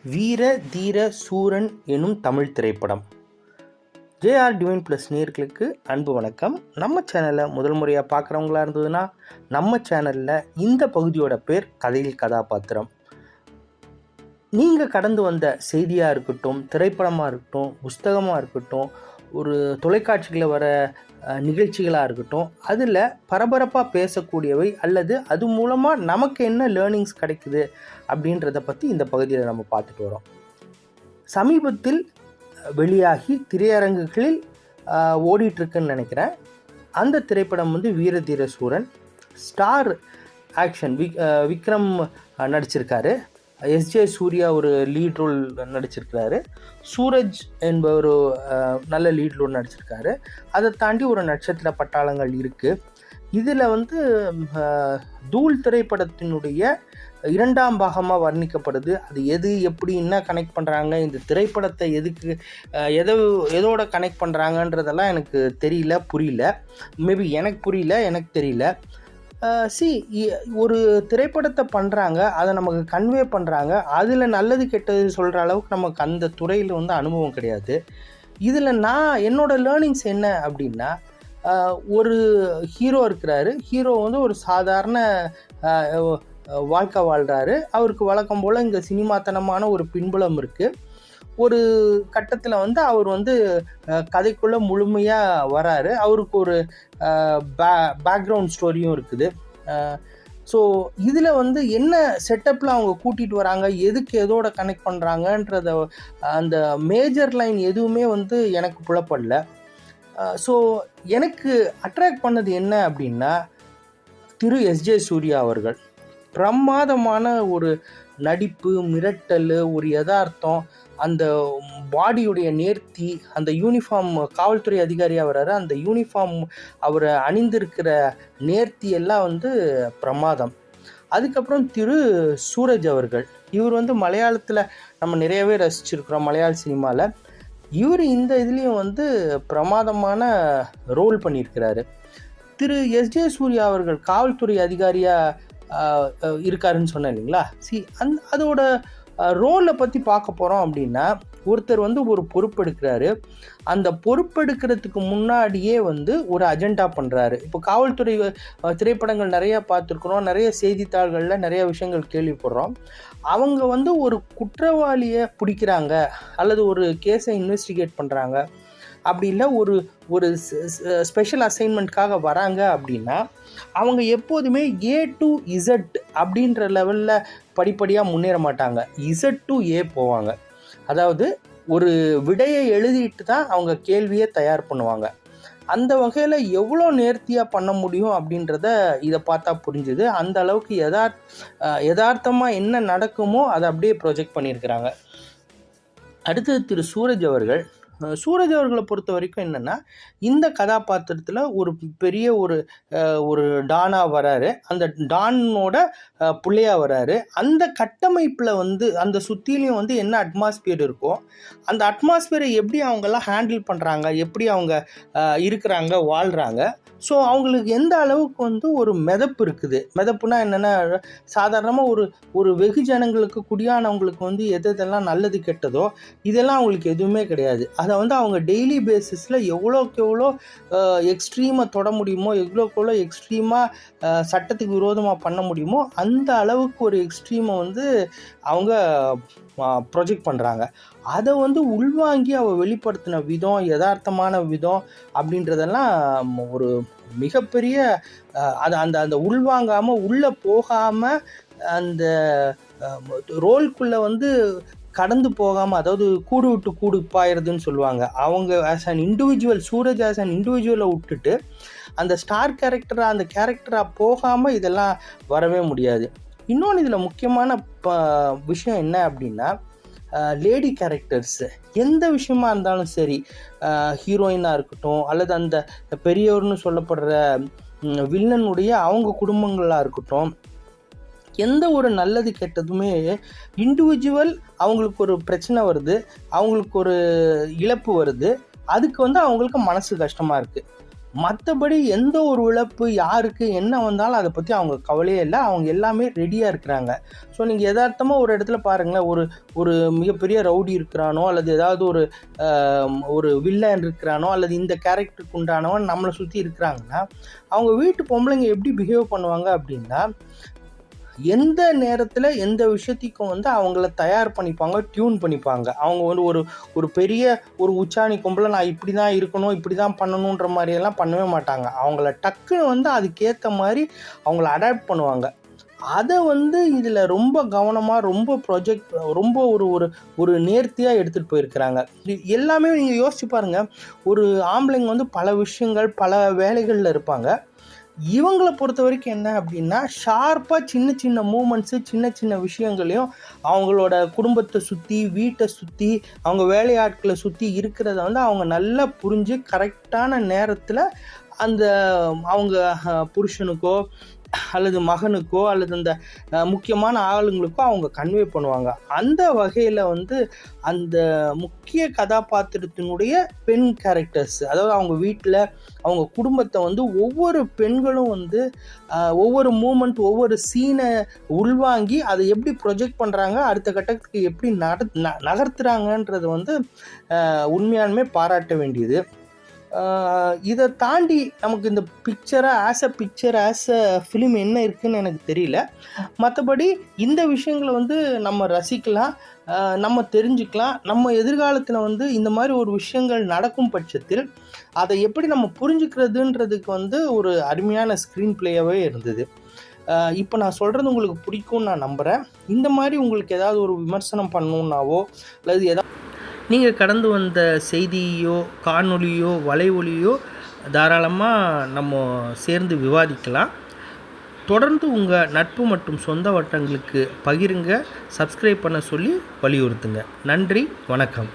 வீர தீர சூரன் எனும் தமிழ் திரைப்படம். ஜேஆர் டிவைன் ப்ளஸ் நேயர்களுக்கு அன்பு வணக்கம். நம்ம சேனலை முதல் முறையாக பார்க்குறவங்களா இருந்ததுன்னா நம்ம சேனலில் இந்த பகுதியோட பேர் கதையில் கதாபாத்திரம். நீங்கள் கடந்து வந்த செய்தியாக இருக்கட்டும், திரைப்படமாக இருக்கட்டும், புஸ்தகமாக இருக்கட்டும், ஒரு தொலைக்காட்சிகளில் வர நிகழ்ச்சிகளாக இருக்கட்டும், அதில் பரபரப்பாக பேசக்கூடியவை அல்லது அது மூலமாக நமக்கு என்ன லேர்னிங்ஸ் கிடைக்குது அப்படின்றத பற்றி இந்த பகுதியில் நம்ம பார்த்துட்டு வரோம். சமீபத்தில் வெளியாகி திரையரங்குகளில் ஓடிட்டுருக்குன்னு நினைக்கிறேன். அந்த திரைப்படம் வீர தீர சூரன். ஸ்டார் ஆக்ஷன் விக்ரம் நடிச்சிருக்காரு. எஸ்ஜே சூர்யா ஒரு லீட் ரோல் நடிச்சிருக்கிறாரு. சூரஜ் என்பவர் நல்ல லீட் ரோல் நடிச்சிருக்காரு. அதை தாண்டி ஒரு நட்சத்திர பட்டாளங்கள் இருக்குது. இதில் தூள் திரைப்படத்தினுடைய இரண்டாம் பாகமாக வர்ணிக்கப்படுது. அது எது எப்படி என்ன கனெக்ட் பண்ணுறாங்க, இந்த திரைப்படத்தை எதோட கனெக்ட் பண்ணுறாங்கன்றதெல்லாம் எனக்கு புரியல. மேபி எனக்கு தெரியல. ஒரு திரைப்படத்தை பண்ணுறாங்க, அதை நமக்கு கன்வே பண்ணுறாங்க. அதில் நல்லது கெட்டது சொல்கிற அளவுக்கு நமக்கு அந்த துறையில் அனுபவம் கிடையாது. இதில் என்னோட லேர்னிங்ஸ் என்ன அப்படின்னா, ஒரு ஹீரோ இருக்கிறாரு. ஹீரோ ஒரு சாதாரண வாழ்க்கை வாழ்கிறாரு. அவருக்கு வழக்கம் போல் இங்கே சினிமாத்தனமான ஒரு பின்புலம் இருக்குது. ஒரு கட்டத்தில் அவர் கதைக்குள்ளே முழுமையாக வராரு. அவருக்கு ஒரு பேக்ரவுண்ட் ஸ்டோரியும் இருக்குது. ஸோ இதில் என்ன செட்டப்பில் அவங்க கூட்டிகிட்டு வராங்க, எதுக்கு எதோட கனெக்ட் பண்ணுறாங்கன்றத அந்த மேஜர் லைன் எதுவுமே எனக்கு புலப்படல. ஸோ எனக்கு அட்ராக்ட் பண்ணது என்ன அப்படின்னா, திரு எஸ்ஜே சூர்யா அவர்கள் பிரமாதமான ஒரு நடிப்பு, மிரட்டல், ஒரு யதார்த்தம், அந்த பாடியுடைய நேர்த்தி, அந்த யூனிஃபார்ம், காவல்துறை அதிகாரியாக வர்றாரு, அந்த யூனிஃபார்ம் அவர் அணிந்திருக்கிற நேர்த்தி எல்லாம் பிரமாதம். அதுக்கப்புறம் திரு சூரஜ் அவர்கள், இவர் மலையாளத்தில் நம்ம நிறையவே ரசிச்சிருக்கிறோம். மலையாள சினிமாவில் இவர் இந்த இதுலேயும் பிரமாதமான ரோல் பண்ணியிருக்கிறாரு. திரு எஸ்ஜே சூர்யா அவர்கள் காவல்துறை அதிகாரியாக இருக்காருன்னு சொன்னேன் இல்லைங்களா. அதோட ரோலை பற்றி பார்க்க போகிறோம் அப்படின்னா, ஒருத்தர் ஒரு பொறுப்பெடுக்கிறாரு. அந்த பொறுப்பெடுக்கிறதுக்கு முன்னாடியே ஒரு அஜெண்டா பண்ணுறாரு. இப்போ காவல்துறை திரைப்படங்கள் நிறையா பார்த்துருக்குறோம். நிறைய செய்தித்தாள்களில் நிறைய விஷயங்கள் கேள்விப்படுறோம். அவங்க ஒரு குற்றவாளியை பிடிக்கிறாங்க அல்லது ஒரு கேஸை இன்வெஸ்டிகேட் பண்ணுறாங்க, அப்படி இல்லை ஒரு ஸ்பெஷல் அசைன்மெண்ட்காக வராங்க அப்படின்னா, அவங்க எப்போதுமே A to Z அப்படின்ற லெவலில் படிப்படியாக முன்னேற மாட்டாங்க. Z to A போவாங்க. அதாவது ஒரு விடையை எழுதிட்டு தான் அவங்க கேள்வியை தயார் பண்ணுவாங்க. அந்த வகையில் எவ்வளோ நேர்த்தியாக பண்ண முடியும் அப்படின்றத இதை பார்த்தா புரிஞ்சுது. அந்த அளவுக்கு யதார்த்தமாக என்ன நடக்குமோ அதை அப்படியே ப்ரொஜெக்ட் பண்ணியிருக்கிறாங்க. அடுத்தது திரு சூரஜ் அவர்களை பொறுத்த வரைக்கும் என்னென்னா, இந்த கதாபாத்திரத்தில் ஒரு பெரிய ஒரு டானாக வராரு. அந்த டானோட பிள்ளையாக வராரு. அந்த கட்டமைப்பில் அந்த சுற்றிலையும் என்ன அட்மாஸ்பியர் இருக்கோ, அந்த அட்மாஸ்பியரை எப்படி அவங்கெல்லாம் ஹேண்டில் பண்ணுறாங்க, எப்படி அவங்க இருக்கிறாங்க, வாழ்கிறாங்க. ஸோ அவங்களுக்கு எந்த அளவுக்கு ஒரு மிதப்பு இருக்குது. மிதப்புனா என்னென்னா, சாதாரணமாக ஒரு வெகுஜனங்களுக்கு, குடியானவங்களுக்கு எதெல்லாம் நல்லது கெட்டதோ இதெல்லாம் அவங்களுக்கு எதுவுமே கிடையாது. அதை அவங்க டெய்லி பேசிஸில் எவ்வளோக்கு எவ்வளோ எக்ஸ்ட்ரீமாக தொட முடியுமோ, எவ்வளோக்கு எவ்வளோ எக்ஸ்ட்ரீமாக சட்டத்துக்கு விரோதமாக பண்ண முடியுமோ அந்த அளவுக்கு ஒரு எக்ஸ்ட்ரீமை அவங்க ப்ரொஜெக்ட் பண்ணுறாங்க. அதை உள்வாங்கி வெளிப்படுத்தின விதம், யதார்த்தமான விதம் அப்படின்றதெல்லாம் ஒரு மிகப்பெரிய அந்த உள்வாங்காமல், உள்ளே போகாமல், அந்த ரோல்குள்ளே கடந்து போகாமல், அதாவது கூடு விட்டு கூடு பாயிறதுன்னு சொல்லுவாங்க. அவங்க as an individual, Suraj as an இண்டிவிஜுவலை விட்டுட்டு அந்த ஸ்டார் கேரக்டராக, அந்த கேரக்டராக போகாமல் இதெல்லாம் வரவே முடியாது. இன்னொன்று இதில் முக்கியமான விஷயம் என்ன அப்படின்னா, லேடி கேரக்டர்ஸு எந்த விஷயமா இருந்தாலும் சரி, ஹீரோயினாக இருக்கட்டும் அல்லது அந்த பெரியவர்னு சொல்லப்படுற வில்லனுடைய அவங்க குடும்பங்களாக இருக்கட்டும், எந்த ஒரு நல்லது கெட்டதுமே இண்டிவிஜுவல் அவங்களுக்கு ஒரு பிரச்சனை வருது, அவங்களுக்கு ஒரு இழப்பு வருது, அதுக்கு அவங்களுக்கு மனசு கஷ்டமாக இருக்குது. மற்றபடி எந்த ஒரு இழப்பு யாருக்கு என்ன வந்தாலும் அதை பற்றி அவங்க கவலையே இல்லை. அவங்க எல்லாமே ரெடியாக இருக்கிறாங்க. ஸோ நீங்கள் யதார்த்தமாக ஒரு இடத்துல பாருங்களேன், ஒரு ஒரு மிகப்பெரிய ரவுடி இருக்கிறானோ அல்லது ஏதாவது ஒரு வில்லன் இருக்கிறானோ அல்லது இந்த கேரக்டருக்கு உண்டானவன் நம்மளை சுற்றி இருக்கிறாங்கன்னா அவங்க வீட்டு பொம்பளைங்க எப்படி பிஹேவ் பண்ணுவாங்க அப்படின்னா, எந்த நேரத்தில் எந்த விஷயத்துக்கும் அவங்கள தயார் பண்ணிப்பாங்க, டியூன் பண்ணிப்பாங்க. அவங்க ஒரு பெரிய ஒரு உச்சாணி கொம்பளை நான் இப்படி தான் இருக்கணும், இப்படி தான் பண்ணணுன்ற மாதிரியெல்லாம் பண்ணவே மாட்டாங்க. அவங்கள டக்குன்னு அதுக்கேற்ற மாதிரி அவங்கள அடாப்ட் பண்ணுவாங்க. அதை இதில் ரொம்ப கவனமாக ரொம்ப ஒரு நேர்த்தியாக எடுத்துகிட்டு போயிருக்கிறாங்க. எல்லாமே நீங்கள் யோசிச்சு பாருங்கள். ஒரு ஆம்பளைங்க பல விஷயங்கள் பல வேலைகளில் இருப்பாங்க. இவங்களை பொறுத்த வரைக்கும் என்ன அப்படின்னா, ஷார்ப்பாக சின்ன சின்ன மூமெண்ட்ஸு சின்ன சின்ன விஷயங்களையும் அவங்களோட குடும்பத்தை சுற்றி வீட்டை சுற்றி அவங்க வேலையாட்களை சுற்றி இருக்கிறத அவங்க நல்லா புரிஞ்சு கரெக்டான நேரத்தில் அந்த அவங்க புருஷனுக்கோ அல்லது மகனுக்கோ அல்லது அந்த முக்கியமான ஆளுங்களுக்கோ அவங்க கன்வே பண்ணுவாங்க. அந்த வகையில் அந்த முக்கிய கதாபாத்திரத்தினுடைய பெண் கேரக்டர்ஸ், அதாவது அவங்க வீட்டில் அவங்க குடும்பத்தை ஒவ்வொரு பெண்களும் ஒவ்வொரு மூமெண்ட் ஒவ்வொரு சீனை உள்வாங்கி அதை எப்படி ப்ரொஜெக்ட் பண்ணுறாங்க, அடுத்த கட்டத்துக்கு எப்படி நகர்த்துறாங்கன்றது உண்மையாலுமே பாராட்ட வேண்டியது. இதை தாண்டி நமக்கு இந்த ஆஸ் அ ஃபிலிம் என்ன இருக்குதுன்னு எனக்கு தெரியல. மற்றபடி இந்த விஷயங்களை நம்ம ரசிக்கலாம், நம்ம தெரிஞ்சுக்கலாம். நம்ம எதிர்காலத்தில் இந்த மாதிரி ஒரு விஷயங்கள் நடக்கும் பட்சத்தில் அதை எப்படி நம்ம புரிஞ்சுக்கிறதுன்றதுக்கு ஒரு அருமையான ஸ்க்ரீன் பிளேயாகவே இருந்தது. இப்போ நான் சொல்கிறது உங்களுக்கு பிடிக்கும்னு நான் நம்புகிறேன். இந்த மாதிரி உங்களுக்கு ஏதாவது ஒரு விமர்சனம் பண்ணணுன்னாவோ அல்லது ஏதாவது நீங்கள் கடந்து வந்த செய்தியோ காணொலியோ வலைவொலியோ தாராளமாக நம்ம சேர்ந்து விவாதிக்கலாம். தொடர்ந்து உங்கள் நட்பு மற்றும் சொந்த வட்டங்களுக்கு பகிருங்க, சப்ஸ்கிரைப் பண்ண சொல்லி வலியுறுத்துங்க. நன்றி, வணக்கம்.